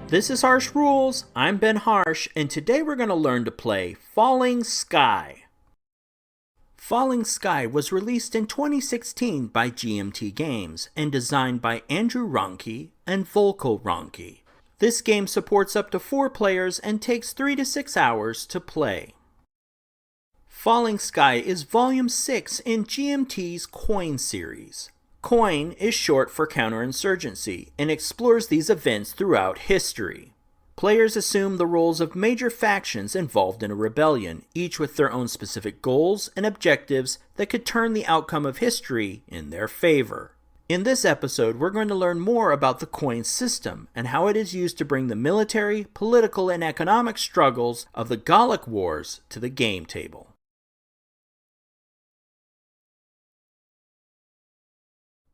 This is Harsh Rules, I'm Ben Harsh, and today we're going to learn to play Falling Sky. Falling Sky was released in 2016 by GMT Games and designed by Andrew Ronke and Volko Ronke. This game supports up to 4 players and takes 3 to 6 hours to play. Falling Sky is Volume 6 in GMT's Coin series. Coin is short for counterinsurgency and explores these events throughout history. Players assume the roles of major factions involved in a rebellion, each with their own specific goals and objectives that could turn the outcome of history in their favor. In this episode, we're going to learn more about the coin system and how it is used to bring the military, political, and economic struggles of the Gallic Wars to the game table.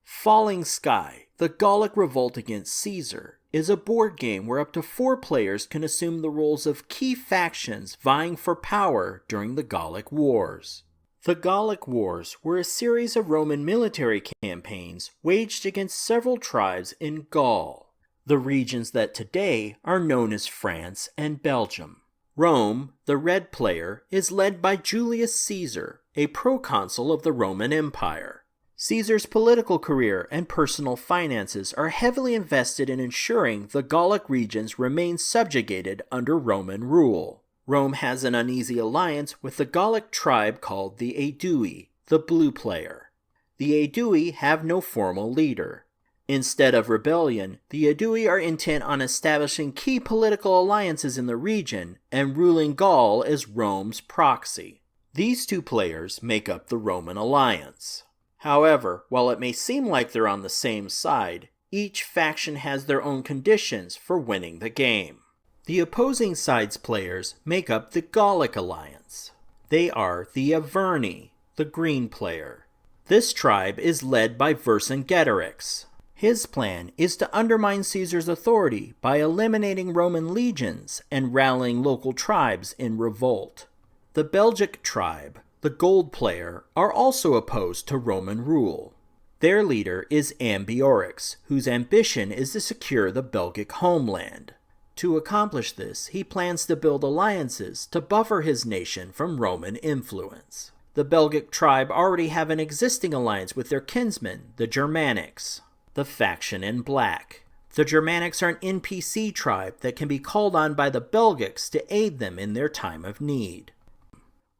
Falling Sky, the Gallic Revolt Against Caesar, is a board game where up to 4 players can assume the roles of key factions vying for power during the Gallic Wars. The Gallic Wars were a series of Roman military campaigns waged against several tribes in Gaul, the regions that today are known as France and Belgium. Rome, the red player, is led by Julius Caesar, a proconsul of the Roman Empire. Caesar's political career and personal finances are heavily invested in ensuring the Gallic regions remain subjugated under Roman rule. Rome has an uneasy alliance with the Gallic tribe called the Aedui, the blue player. The Aedui have no formal leader. Instead of rebellion, the Aedui are intent on establishing key political alliances in the region and ruling Gaul as Rome's proxy. These 2 players make up the Roman alliance. However, while it may seem like they're on the same side, each faction has their own conditions for winning the game. The opposing side's players make up the Gallic Alliance. They are the Averni, the green player. This tribe is led by Vercingetorix. His plan is to undermine Caesar's authority by eliminating Roman legions and rallying local tribes in revolt. The Belgic tribe, the gold player, are also opposed to Roman rule. Their leader is Ambiorix, whose ambition is to secure the Belgic homeland. To accomplish this, he plans to build alliances to buffer his nation from Roman influence. The Belgic tribe already have an existing alliance with their kinsmen, the Germanics, the faction in black. The Germanics are an NPC tribe that can be called on by the Belgics to aid them in their time of need.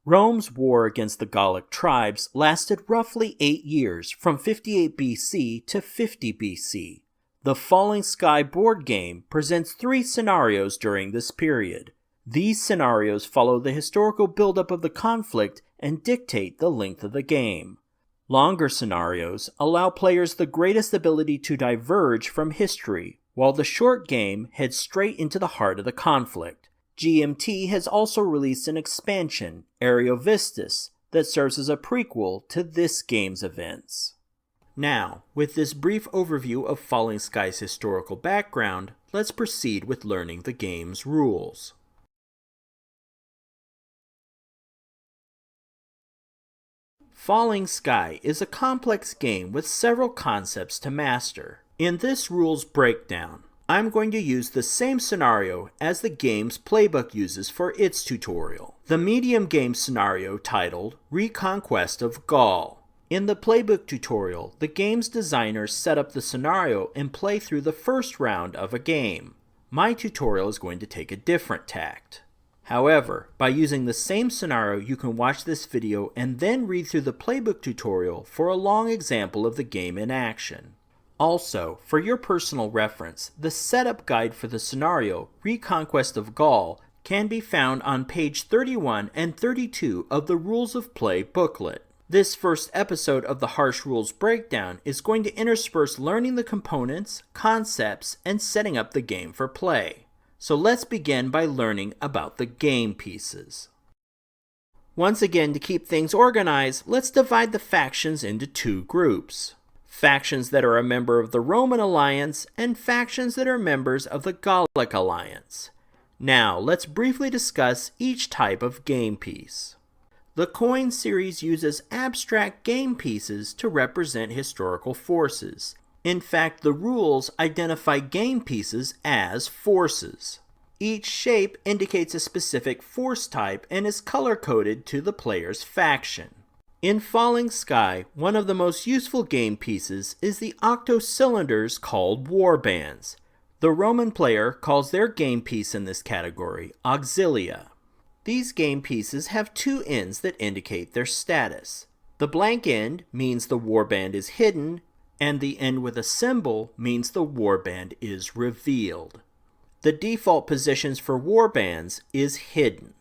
Rome's war against the Gallic tribes lasted roughly 8 years, from 58 BC to 50 BC. The Falling Sky board game presents 3 scenarios during this period. These scenarios follow the historical buildup of the conflict and dictate the length of the game. Longer scenarios allow players the greatest ability to diverge from history, while the short game heads straight into the heart of the conflict. GMT has also released an expansion, Ariovistus, that serves as a prequel to this game's events. Now, with this brief overview of Falling Sky's historical background, let's proceed with learning the game's rules. Falling Sky is a complex game with several concepts to master. In this rules breakdown, I'm going to use the same scenario as the game's playbook uses for its tutorial. The medium game scenario titled Reconquest of Gaul. In the playbook tutorial, the game's designers set up the scenario and play through the first round of a game. My tutorial is going to take a different tact. However, by using the same scenario, you can watch this video and then read through the playbook tutorial for a long example of the game in action. Also, for your personal reference, the setup guide for the scenario, Reconquest of Gaul, can be found on page 31 and 32 of the Rules of Play booklet. This first episode of the Harsh Rules Breakdown is going to intersperse learning the components, concepts, and setting up the game for play. So let's begin by learning about the game pieces. Once again, to keep things organized, let's divide the factions into 2 groups. Factions that are a member of the Roman Alliance, and factions that are members of the Gallic Alliance. Now, let's briefly discuss each type of game piece. The Coin series uses abstract game pieces to represent historical forces. In fact, the rules identify game pieces as forces. Each shape indicates a specific force type and is color-coded to the player's faction. In Falling Sky, one of the most useful game pieces is the octocylinders called warbands. The Roman player calls their game piece in this category auxilia. These game pieces have two ends that indicate their status. The blank end means the warband is hidden, and the end with a symbol means the warband is revealed. The default positions for warbands is hidden.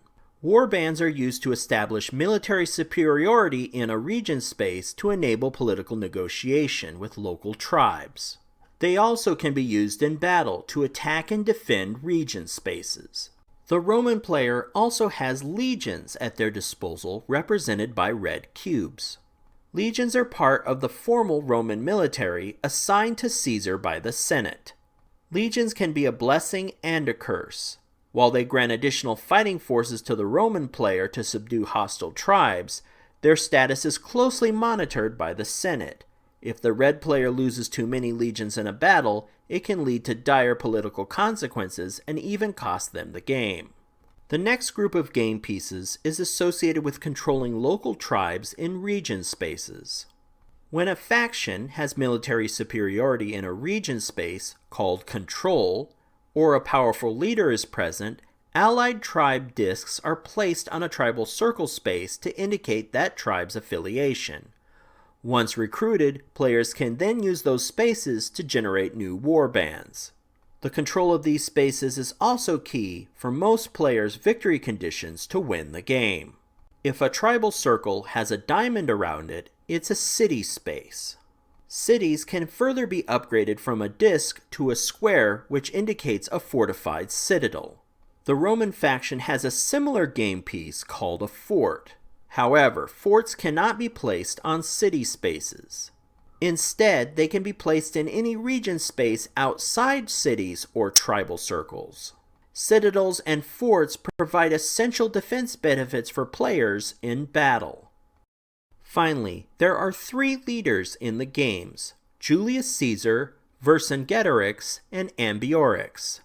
Warbands are used to establish military superiority in a region space to enable political negotiation with local tribes. They also can be used in battle to attack and defend region spaces. The Roman player also has legions at their disposal, represented by red cubes. Legions are part of the formal Roman military assigned to Caesar by the Senate. Legions can be a blessing and a curse. While they grant additional fighting forces to the Roman player to subdue hostile tribes, their status is closely monitored by the Senate. If the red player loses too many legions in a battle, it can lead to dire political consequences and even cost them the game. The next group of game pieces is associated with controlling local tribes in region spaces. When a faction has military superiority in a region space, called control, or a powerful leader is present, allied tribe discs are placed on a tribal circle space to indicate that tribe's affiliation. Once recruited, players can then use those spaces to generate new warbands. The control of these spaces is also key for most players' victory conditions to win the game. If a tribal circle has a diamond around it, it's a city space. Cities can further be upgraded from a disc to a square, which indicates a fortified citadel. The Roman faction has a similar game piece called a fort. However, forts cannot be placed on city spaces. Instead, they can be placed in any region space outside cities or tribal circles. Citadels and forts provide essential defense benefits for players in battle. Finally, there are three leaders in the games: Julius Caesar, Vercingetorix, and Ambiorix.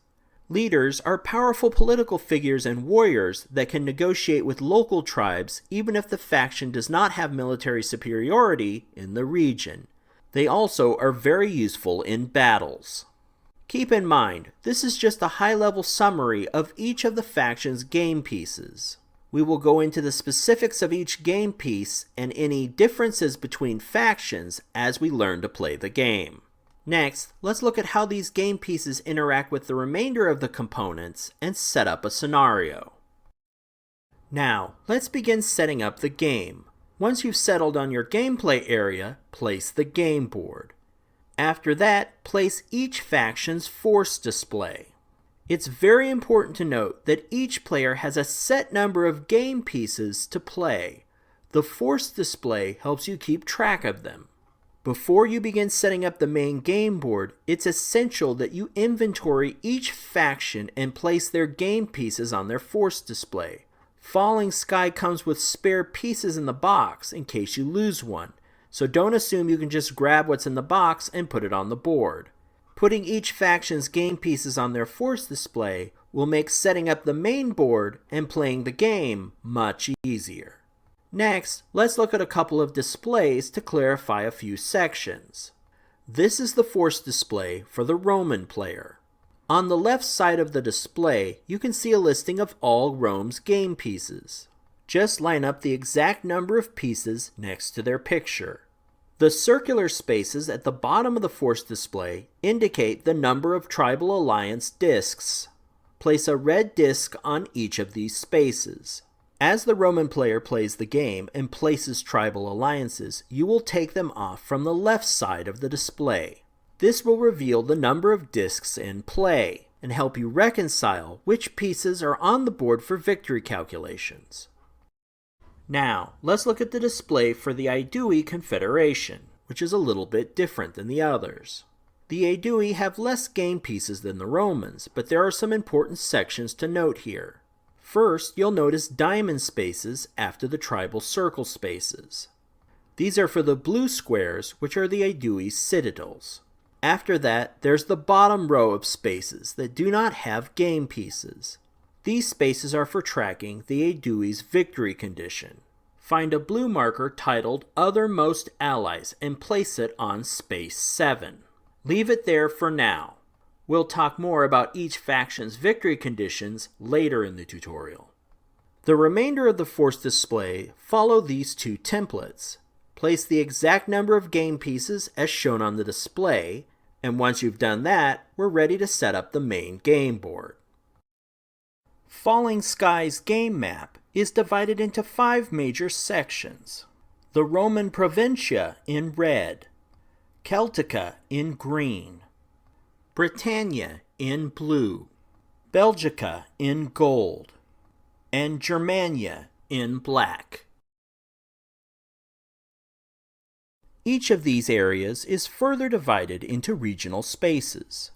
Leaders are powerful political figures and warriors that can negotiate with local tribes even if the faction does not have military superiority in the region. They also are very useful in battles. Keep in mind, this is just a high-level summary of each of the faction's game pieces. We will go into the specifics of each game piece and any differences between factions as we learn to play the game. Next, let's look at how these game pieces interact with the remainder of the components and set up a scenario. Now, let's begin setting up the game. Once you've settled on your gameplay area, place the game board. After that, place each faction's force display. It's very important to note that each player has a set number of game pieces to play. The force display helps you keep track of them. Before you begin setting up the main game board, it's essential that you inventory each faction and place their game pieces on their force display. Falling Sky comes with spare pieces in the box in case you lose one, so don't assume you can just grab what's in the box and put it on the board. Putting each faction's game pieces on their force display will make setting up the main board and playing the game much easier. Next, let's look at a couple of displays to clarify a few sections. This is the force display for the Roman player. On the left side of the display, you can see a listing of all Rome's game pieces. Just line up the exact number of pieces next to their picture. The circular spaces at the bottom of the force display indicate the number of tribal alliance discs. Place a red disc on each of these spaces. As the Roman player plays the game and places tribal alliances, you will take them off from the left side of the display. This will reveal the number of discs in play and help you reconcile which pieces are on the board for victory calculations. Now, let's look at the display for the Aedui Confederation, which is a little bit different than the others. The Aedui have less game pieces than the Romans, but there are some important sections to note here. First, you'll notice diamond spaces after the tribal circle spaces. These are for the blue squares, which are the Aedui's citadels. After that, there's the bottom row of spaces that do not have game pieces. These spaces are for tracking the Aedui's victory condition. Find a blue marker titled Other Most Allies and place it on space 7. Leave it there for now. We'll talk more about each faction's victory conditions later in the tutorial. The remainder of the force display follow these two templates. Place the exact number of game pieces as shown on the display, and once you've done that, we're ready to set up the main game board. Falling Skies game map is divided into 5 major sections. The Roman Provincia in red, Celtica in green, Britannia in blue, Belgica in gold, and Germania in black. Each of these areas is further divided into regional spaces.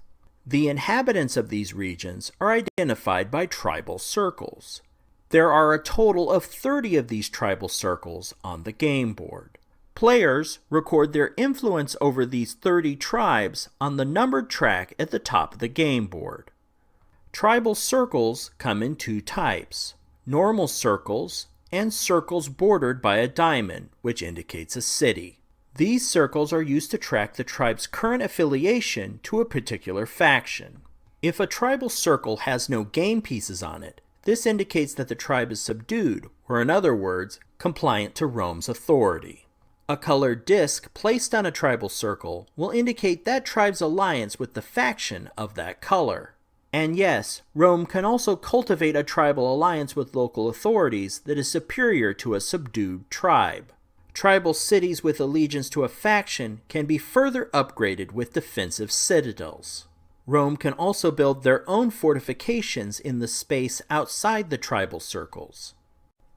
The inhabitants of these regions are identified by tribal circles. There are a total of 30 of these tribal circles on the game board. Players record their influence over these 30 tribes on the numbered track at the top of the game board. Tribal circles come in 2 types: normal circles and circles bordered by a diamond, which indicates a city. These circles are used to track the tribe's current affiliation to a particular faction. If a tribal circle has no game pieces on it, this indicates that the tribe is subdued, or in other words, compliant to Rome's authority. A colored disc placed on a tribal circle will indicate that tribe's alliance with the faction of that color. And yes, Rome can also cultivate a tribal alliance with local authorities that is superior to a subdued tribe. Tribal cities with allegiance to a faction can be further upgraded with defensive citadels. Rome can also build their own fortifications in the space outside the tribal circles.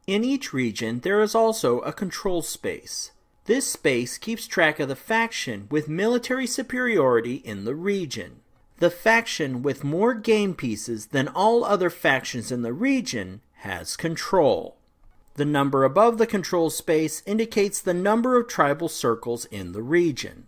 In each region, there is also a control space. This space keeps track of the faction with military superiority in the region. The faction with more game pieces than all other factions in the region has control. The number above the control space indicates the number of tribal circles in the region.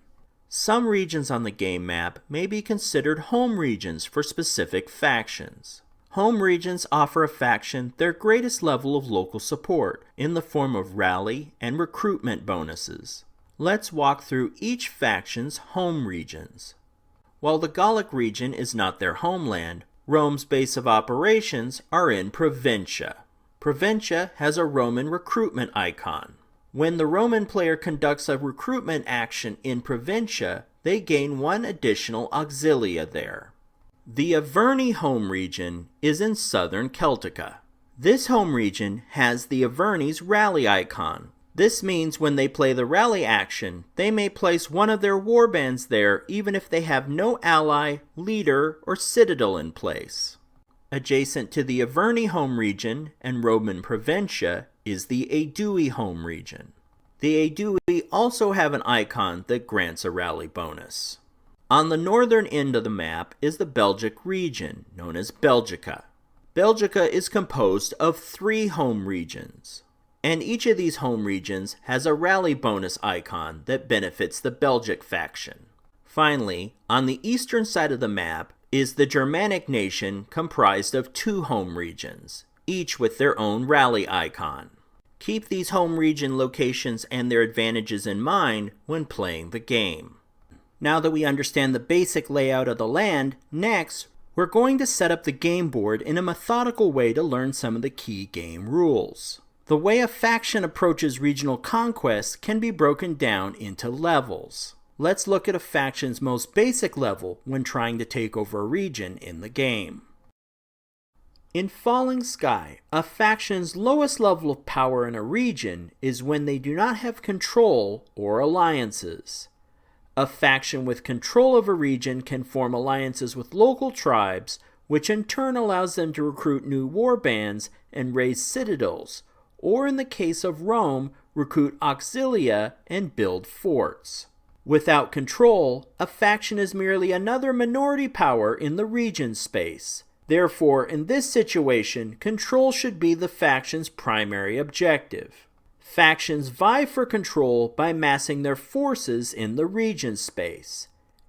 Some regions on the game map may be considered home regions for specific factions. Home regions offer a faction their greatest level of local support in the form of rally and recruitment bonuses. Let's walk through each faction's home regions. While the Gallic region is not their homeland, Rome's base of operations are in Provincia. Provincia has a Roman recruitment icon. When the Roman player conducts a recruitment action in Provincia, they gain 1 additional auxilia there. The Averni home region is in southern Celtica. This home region has the Averni's rally icon. This means when they play the rally action, they may place one of their warbands there even if they have no ally, leader, or citadel in place. Adjacent to the Averni home region and Roman Provincia is the Aedui home region. The Aedui also have an icon that grants a rally bonus. On the northern end of the map is the Belgic region, known as Belgica. Belgica is composed of 3 home regions, and each of these home regions has a rally bonus icon that benefits the Belgic faction. Finally, on the eastern side of the map is the Germanic nation comprised of 2 home regions, each with their own rally icon. Keep these home region locations and their advantages in mind when playing the game. Now that we understand the basic layout of the land, next, we're going to set up the game board in a methodical way to learn some of the key game rules. The way a faction approaches regional conquest can be broken down into levels. Let's look at a faction's most basic level when trying to take over a region in the game. In Falling Sky, a faction's lowest level of power in a region is when they do not have control or alliances. A faction with control of a region can form alliances with local tribes, which in turn allows them to recruit new warbands and raise citadels, or in the case of Rome, recruit auxilia and build forts. Without control, a faction is merely another minority power in the region space. Therefore, in this situation, control should be the faction's primary objective. Factions vie for control by massing their forces in the region space.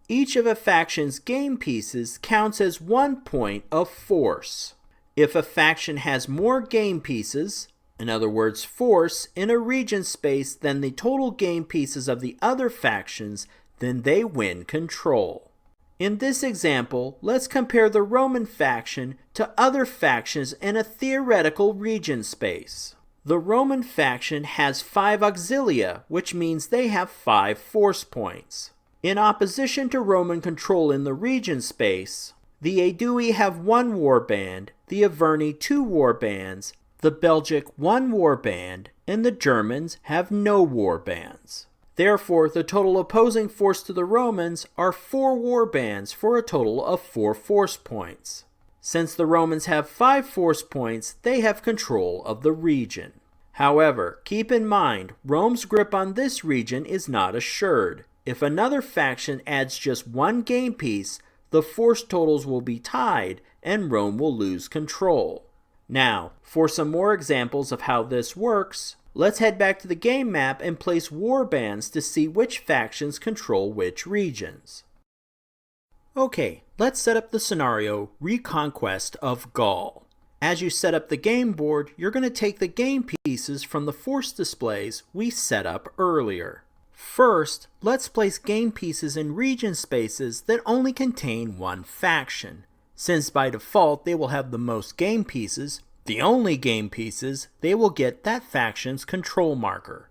each of a faction's game pieces counts as 1 point of force. If a faction has more game pieces, in other words force, in a region space than the total game pieces of the other factions, then they win control. In this example, let's compare the Roman faction to other factions in a theoretical region space. The Roman faction has 5 auxilia, which means they have 5 force points. In opposition to Roman control in the region space, the Aedui have 1 warband, the Averni 2 warbands, the Belgic 1 warband, and the Germans have no warbands. Therefore, the total opposing force to the Romans are 4 warbands for a total of 4 force points. Since the Romans have 5 force points, they have control of the region. However, keep in mind, Rome's grip on this region is not assured. If another faction adds just 1 game piece, the force totals will be tied and Rome will lose control. Now, for some more examples of how this works, let's head back to the game map and place warbands to see which factions control which regions. Okay, let's set up the scenario Reconquest of Gaul. As you set up the game board, you're going to take the game pieces from the force displays we set up earlier. First, let's place game pieces in region spaces that only contain 1 faction. Since by default they will have the most game pieces, the only game pieces, they will get that faction's control marker.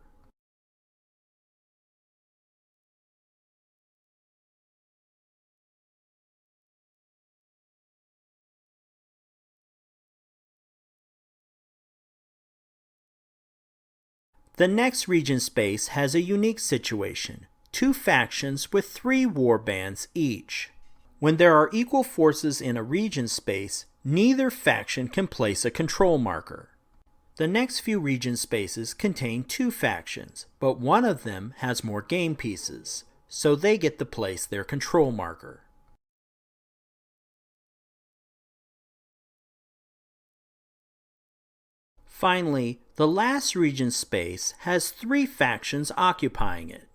The next region space has a unique situation, 2 factions with 3 warbands each. When there are equal forces in a region space, neither faction can place a control marker. The next few region spaces contain 2 factions, but one of them has more game pieces, so they get to place their control marker. Finally, the last region space has 3 factions occupying it.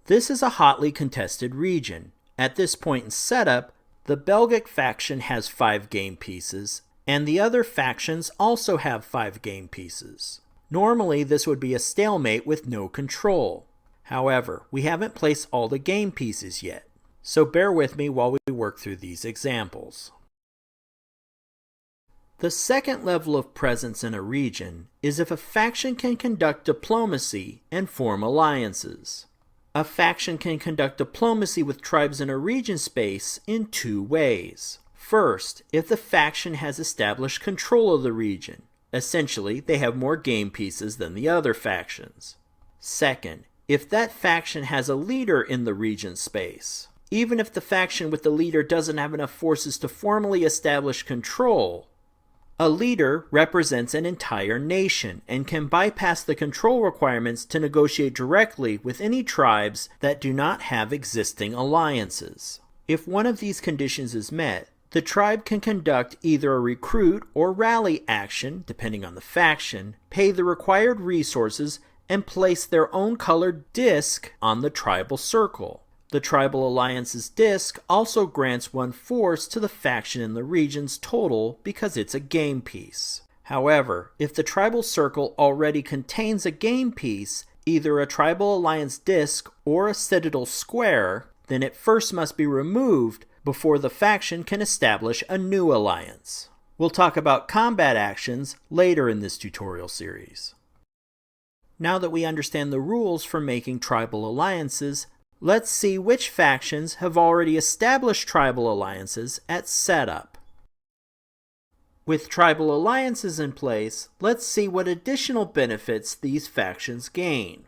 This is a hotly contested region. At this point in setup, the Belgic faction has 5 game pieces, and the other factions also have 5 game pieces. Normally, this would be a stalemate with no control. However, we haven't placed all the game pieces yet, so bear with me while we work through these examples. The second level of presence in a region is if a faction can conduct diplomacy and form alliances. A faction can conduct diplomacy with tribes in a region space in 2 ways. First, if the faction has established control of the region. Essentially, they have more game pieces than the other factions. Second, if that faction has a leader in the region space. Even if the faction with the leader doesn't have enough forces to formally establish control, a leader represents an entire nation and can bypass the control requirements to negotiate directly with any tribes that do not have existing alliances. If one of these conditions is met, the tribe can conduct either a recruit or rally action, depending on the faction, pay the required resources, and place their own colored disc on the tribal circle. The tribal alliance's disc also grants 1 force to the faction in the region's total because it's a game piece. However, if the tribal circle already contains a game piece, either a tribal alliance disc or a citadel square, then it first must be removed before the faction can establish a new alliance. We'll talk about combat actions later in this tutorial series. Now that we understand the rules for making tribal alliances, let's see which factions have already established tribal alliances at setup. With tribal alliances in place, let's see what additional benefits these factions gain.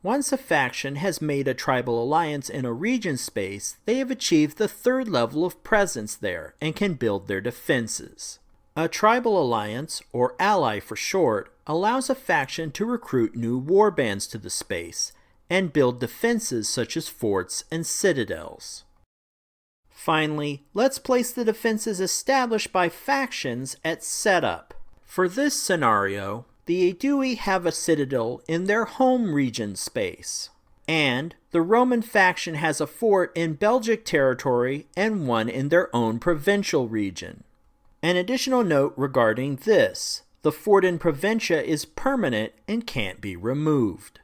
Once a faction has made a tribal alliance in a region space, they have achieved the 3rd level of presence there and can build their defenses. A tribal alliance, or ally for short, allows a faction to recruit new warbands to the space and build defenses such as forts and citadels. Finally, let's place the defenses established by factions at setup. For this scenario, the Aedui have a citadel in their home region space. And the Roman faction has a fort in Belgic territory and one in their own provincial region. An additional note regarding this: the fort in Provincia is permanent and can't be removed.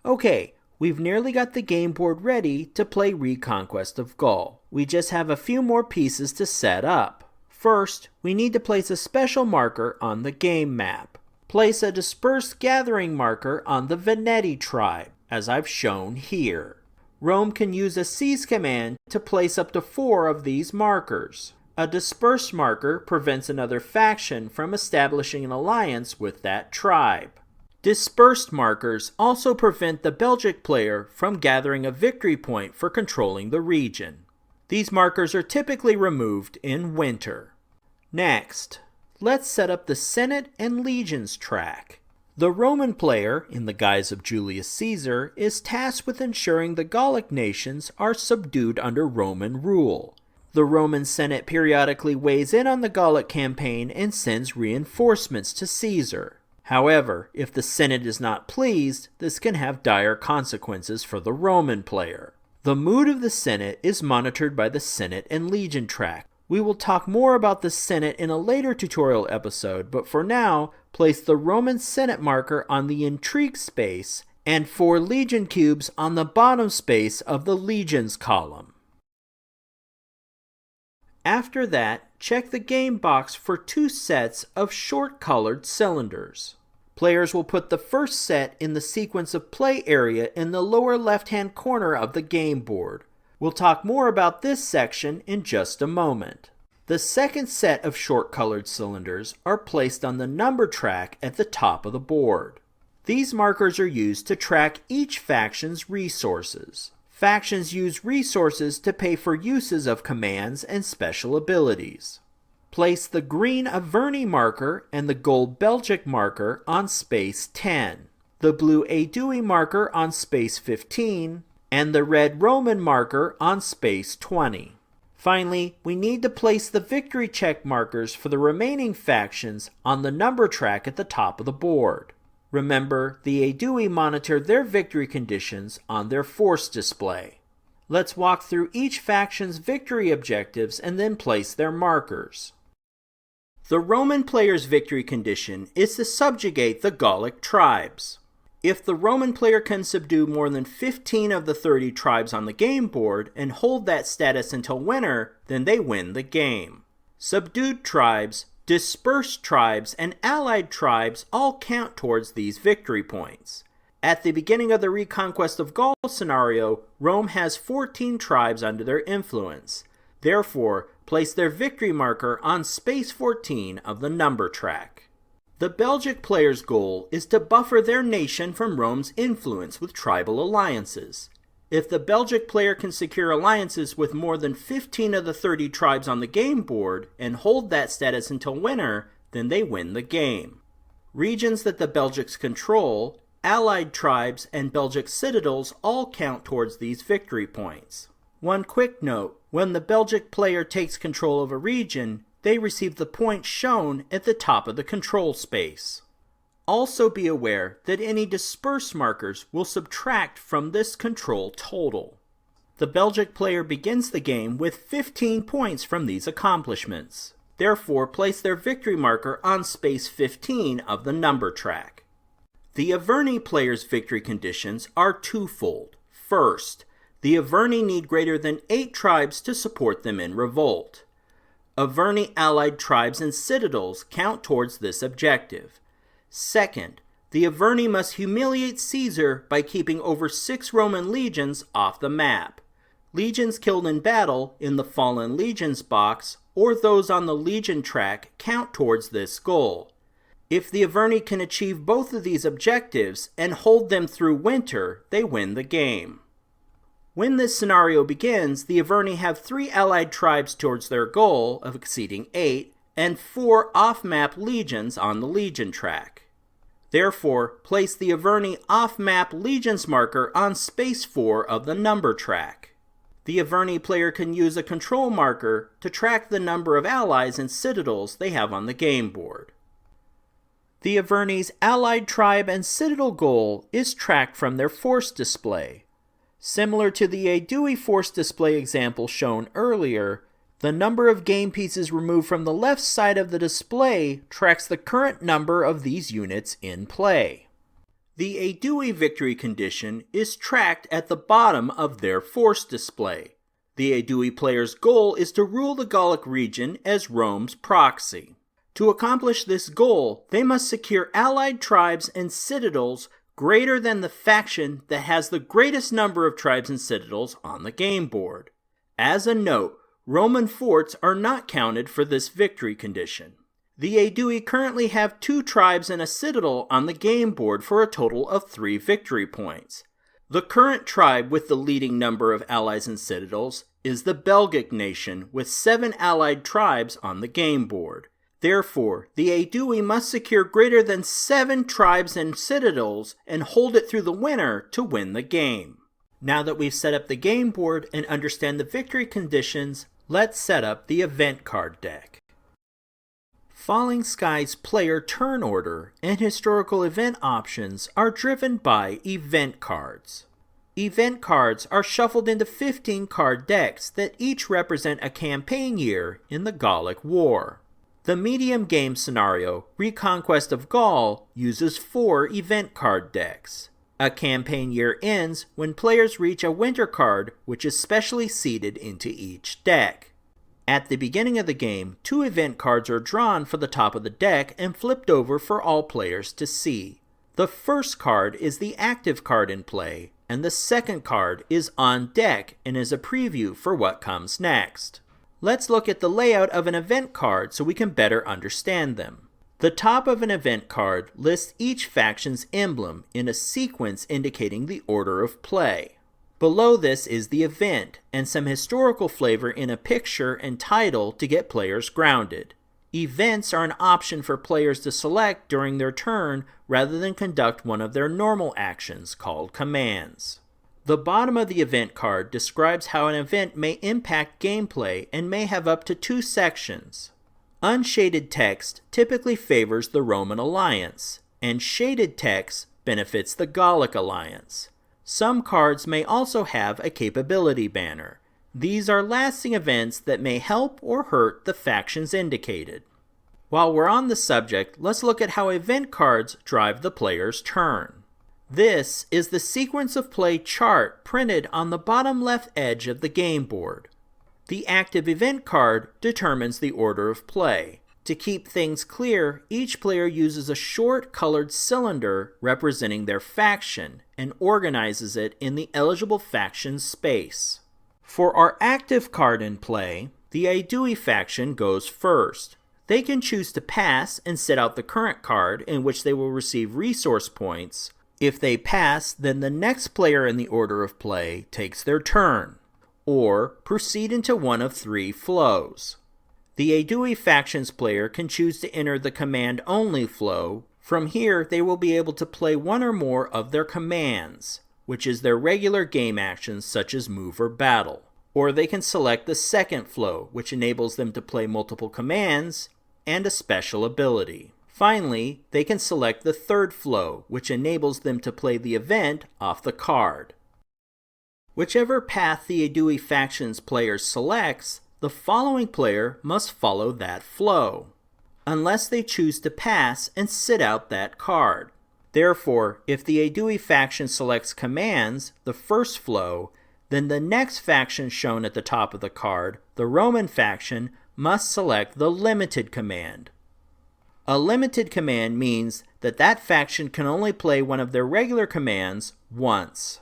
Okay, we've nearly got the game board ready to play Reconquest of Gaul. We just have a few more pieces to set up. First, we need to place a special marker on the game map. Place a dispersed gathering marker on the Veneti tribe, as I've shown here. Rome can use a seize command to place up to 4 of these markers. A dispersed marker prevents another faction from establishing an alliance with that tribe. Dispersed markers also prevent the Belgic player from gathering a victory point for controlling the region. These markers are typically removed in winter. Next, let's set up the Senate and Legions track. The Roman player, in the guise of Julius Caesar, is tasked with ensuring the Gallic nations are subdued under Roman rule. The Roman Senate periodically weighs in on the Gallic campaign and sends reinforcements to Caesar. However, if the Senate is not pleased, this can have dire consequences for the Roman player. The mood of the Senate is monitored by the Senate and Legion track. We will talk more about the Senate in a later tutorial episode, but for now, place the Roman Senate marker on the intrigue space and 4 Legion cubes on the bottom space of the Legions column. After that, check the game box for 2 sets of short-colored cylinders. Players will put the first set in the sequence of play area in the lower left-hand corner of the game board. We'll talk more about this section in just a moment. The second set of short-colored cylinders are placed on the number track at the top of the board. These markers are used to track each faction's resources. Factions use resources to pay for uses of commands and special abilities. Place the green Averni marker and the gold Belgic marker on space 10, the blue Aedui marker on space 15, and the red Roman marker on space 20. Finally, we need to place the victory check markers for the remaining factions on the number track at the top of the board. Remember, the Aedui monitor their victory conditions on their force display. Let's walk through each faction's victory objectives and then place their markers. The Roman player's victory condition is to subjugate the Gallic tribes. If the Roman player can subdue more than 15 of the 30 tribes on the game board and hold that status until winter, then they win the game. Subdued tribes, dispersed tribes, and allied tribes all count towards these victory points. At the beginning of the Reconquest of Gaul scenario, Rome has 14 tribes under their influence. Therefore, place their victory marker on space 14 of the number track. The Belgic player's goal is to buffer their nation from Rome's influence with tribal alliances. If the Belgic player can secure alliances with more than 15 of the 30 tribes on the game board and hold that status until winter, then they win the game. Regions that the Belgics control, allied tribes, and Belgic citadels all count towards these victory points. One quick note: when the Belgic player takes control of a region, they receive the points shown at the top of the control space. Also be aware that any dispersed markers will subtract from this control total. The Belgic player begins the game with 15 points from these accomplishments. Therefore, place their victory marker on space 15 of the number track. The Averni player's victory conditions are twofold. First, the Averni need greater than 8 tribes to support them in revolt. Averni allied tribes and citadels count towards this objective. Second, the Averni must humiliate Caesar by keeping over 6 Roman legions off the map. Legions killed in battle in the Fallen Legions box or those on the Legion track count towards this goal. If the Averni can achieve both of these objectives and hold them through winter, they win the game. When this scenario begins, the Averni have 3 allied tribes towards their goal of exceeding 8, and 4 off-map legions on the Legion track. Therefore, place the Averni off-map legions marker on space 4 of the number track. The Averni player can use a control marker to track the number of allies and citadels they have on the game board. The Averni's allied tribe and citadel goal is tracked from their force display. Similar to the Aedui force display example shown earlier, the number of game pieces removed from the left side of the display tracks the current number of these units in play. The Aedui victory condition is tracked at the bottom of their force display. The Aedui player's goal is to rule the Gallic region as Rome's proxy. To accomplish this goal, they must secure allied tribes and citadels greater than the faction that has the greatest number of tribes and citadels on the game board. As a note, Roman forts are not counted for this victory condition. The Aedui currently have 2 tribes and a citadel on the game board for a total of 3 victory points. The current tribe with the leading number of allies and citadels is the Belgic nation with 7 allied tribes on the game board. Therefore, the Aedui must secure greater than 7 tribes and citadels and hold it through the winter to win the game. Now that we've set up the game board and understand the victory conditions, let's set up the event card deck. Falling Sky's player turn order and historical event options are driven by event cards. Event cards are shuffled into 15 card decks that each represent a campaign year in the Gallic War. The medium game scenario, Reconquest of Gaul, uses 4 event card decks. A campaign year ends when players reach a winter card, which is specially seeded into each deck. At the beginning of the game, 2 event cards are drawn for the top of the deck and flipped over for all players to see. The first card is the active card in play, and the second card is on deck and is a preview for what comes next. Let's look at the layout of an event card so we can better understand them. The top of an event card lists each faction's emblem in a sequence indicating the order of play. Below this is the event, and some historical flavor in a picture and title to get players grounded. Events are an option for players to select during their turn rather than conduct one of their normal actions called commands. The bottom of the event card describes how an event may impact gameplay and may have up to 2 sections. Unshaded text typically favors the Roman alliance, and shaded text benefits the Gallic alliance. Some cards may also have a capability banner. These are lasting events that may help or hurt the factions indicated. While we're on the subject, let's look at how event cards drive the player's turn. This is the sequence of play chart printed on the bottom left edge of the game board. The active event card determines the order of play. To keep things clear, each player uses a short colored cylinder representing their faction and organizes it in the eligible faction's space. For our active card in play, the Aedui faction goes first. They can choose to pass and sit out the current card in which they will receive resource points. If they pass, then the next player in the order of play takes their turn, or proceed into one of 3 flows. The Aedui faction's player can choose to enter the command-only flow. From here, they will be able to play one or more of their commands, which is their regular game actions such as move or battle. Or they can select the second flow, which enables them to play multiple commands and a special ability. Finally, they can select the third flow, which enables them to play the event off the card. Whichever path the Aedui faction's player selects, the following player must follow that flow, unless they choose to pass and sit out that card. Therefore, if the Aedui faction selects commands, the first flow, then the next faction shown at the top of the card, the Roman faction, must select the limited command. A limited command means that that faction can only play one of their regular commands once.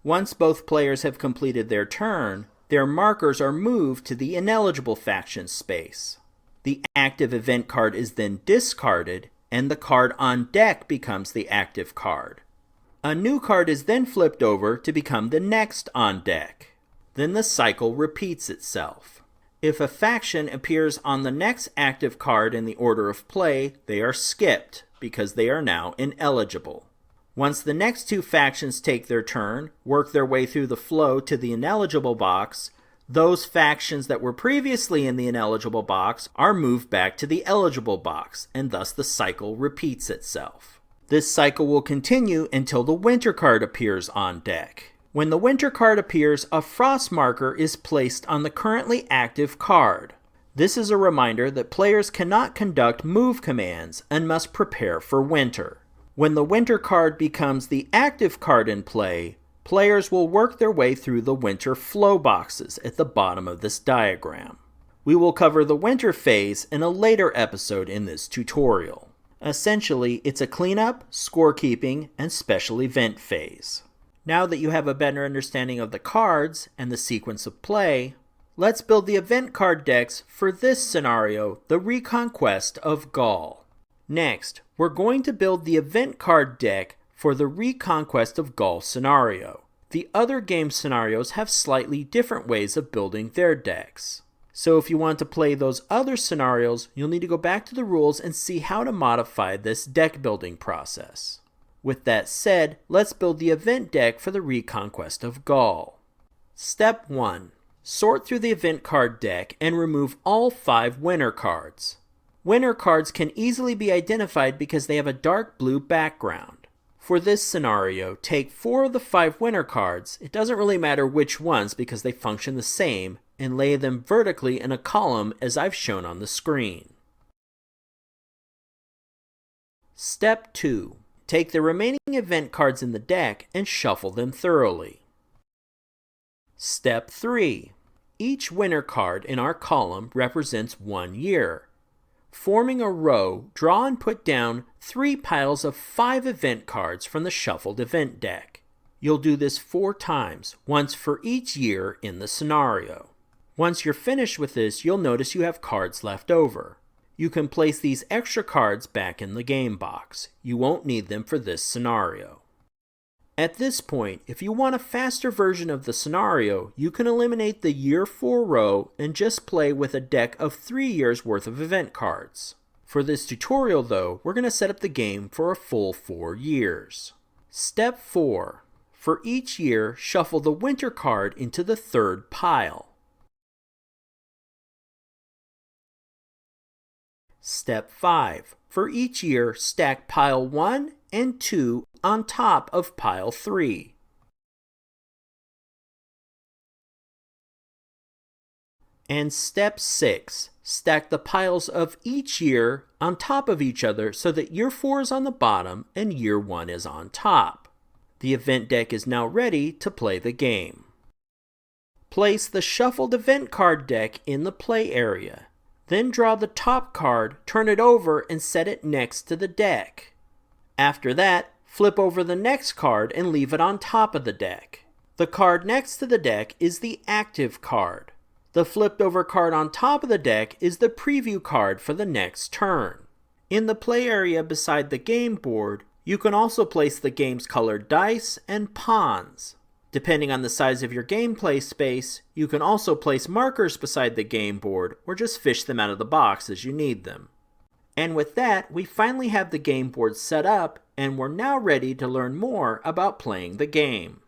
Once both players have completed their turn, their markers are moved to the ineligible faction space. The active event card is then discarded, and the card on deck becomes the active card. A new card is then flipped over to become the next on deck. Then the cycle repeats itself. If a faction appears on the next active card in the order of play, they are skipped because they are now ineligible. Once the next 2 factions take their turn, work their way through the flow to the ineligible box, Those factions that were previously in the ineligible box are moved back to the eligible box, and thus the cycle repeats itself. This cycle will continue until the winter card appears on deck. When the winter card appears, a frost marker is placed on the currently active card. This is a reminder that players cannot conduct move commands and must prepare for winter. When the winter card becomes the active card in play, players will work their way through the winter flow boxes at the bottom of this diagram. We will cover the winter phase in a later episode in this tutorial. Essentially, it's a cleanup, scorekeeping, and special event phase. Now that you have a better understanding of the cards and the sequence of play, let's build the event card decks for this scenario, the Reconquest of Gaul. Next, we're going to build the event card deck for the Reconquest of Gaul scenario. The other game scenarios have slightly different ways of building their decks. So if you want to play those other scenarios, you'll need to go back to the rules and see how to modify this deck building process. With that said, let's build the event deck for the Reconquest of Gaul. Step 1. Sort through the event card deck and remove all 5 winner cards. Winner cards can easily be identified because they have a dark blue background. For this scenario, take 4 of the 5 winner cards, it doesn't really matter which ones because they function the same, and lay them vertically in a column as I've shown on the screen. Step 2. Take the remaining event cards in the deck and shuffle them thoroughly. Step 3. Each winner card in our column represents 1 year. Forming a row, draw and put down 3 piles of 5 event cards from the shuffled event deck. You'll do this 4 times, once for each year in the scenario. Once you're finished with this, you'll notice you have cards left over. You can place these extra cards back in the game box. You won't need them for this scenario. At this point, if you want a faster version of the scenario, you can eliminate the year 4 row and just play with a deck of 3 years worth of event cards. For this tutorial though, we're going to set up the game for a full 4 years. Step 4. For each year, shuffle the winter card into the 3rd pile. Step 5. For each year, stack pile 1 and 2 on top of pile 3. And step 6. Stack the piles of each year on top of each other so that year 4 is on the bottom and year 1 is on top. The event deck is now ready to play the game. Place the shuffled event card deck in the play area. Then draw the top card, turn it over, and set it next to the deck. After that, flip over the next card and leave it on top of the deck. The card next to the deck is the active card. The flipped over card on top of the deck is the preview card for the next turn. In the play area beside the game board, you can also place the game's colored dice and pawns. Depending on the size of your gameplay space, you can also place markers beside the game board or just fish them out of the box as you need them. And with that, we finally have the game board set up and we're now ready to learn more about playing the game.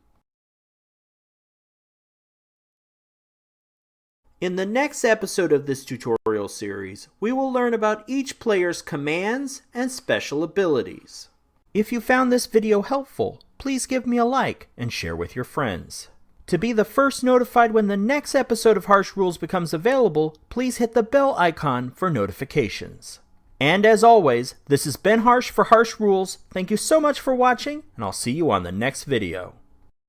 In the next episode of this tutorial series, we will learn about each player's commands and special abilities. If you found this video helpful, please give me a like and share with your friends. To be the first notified when the next episode of Harsh Rules becomes available, please hit the bell icon for notifications. And as always, this has been Harsh for Harsh Rules. Thank you so much for watching, and I'll see you on the next video.